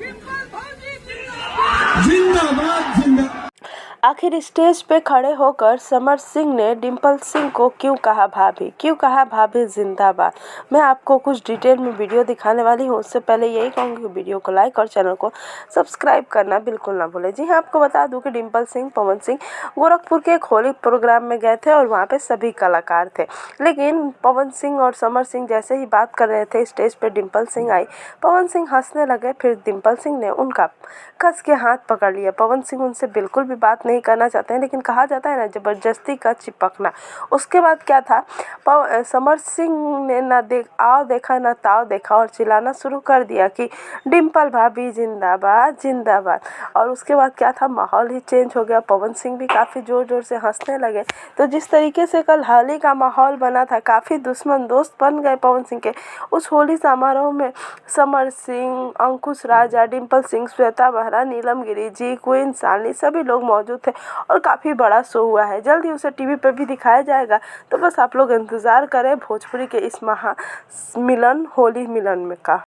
जिंदाबाद जिंदाबाद। आखिर स्टेज पे खड़े होकर समर सिंह ने डिम्पल सिंह को क्यों कहा भाभी जिंदाबाद। मैं आपको कुछ डिटेल में वीडियो दिखाने वाली हूँ। उससे पहले यही कहूँगी वीडियो को लाइक और चैनल को सब्सक्राइब करना बिल्कुल ना भूलें। जी हाँ, आपको बता दूँ कि डिम्पल सिंह पवन सिंह गोरखपुर के एक होली प्रोग्राम में गए थे और वहाँ पे सभी कलाकार थे। लेकिन पवन सिंह और समर सिंह जैसे ही बात कर रहे थे, स्टेज पे डिम्पल सिंह आई। पवन सिंह हंसने लगे, फिर डिम्पल सिंह ने उनका कस के हाथ पकड़ लिया। पवन सिंह उनसे बिल्कुल भी बात नहीं करना चाहते हैं, लेकिन कहा जाता है ना, जबरदस्ती का चिपकना। उसके बाद क्या था, समर सिंह ने ना आओ देखा ना ताव देखा और चिल्लाना शुरू कर दिया कि डिम्पल भाभी जिंदाबाद जिंदाबाद। और उसके बाद क्या था, माहौल ही चेंज हो गया। पवन सिंह भी काफ़ी ज़ोर ज़ोर से हंसने लगे। तो जिस तरीके से कल होली का माहौल बना था, काफ़ी दुश्मन दोस्त बन गए पवन सिंह के। उस होली समारोह में समर सिंह, अंकुश राजा, डिम्पल सिंह, श्वेता बहरा, नीलम गिरी जी, क्वीन सालनी सभी लोग मौजूद थे और काफ़ी बड़ा शो हुआ है। जल्द ही उसे टीवी पे भी दिखाया जाएगा। तो बस आप लोग इंतज़ार करें भोजपुरी के इस महा मिलन होली मिलन में का।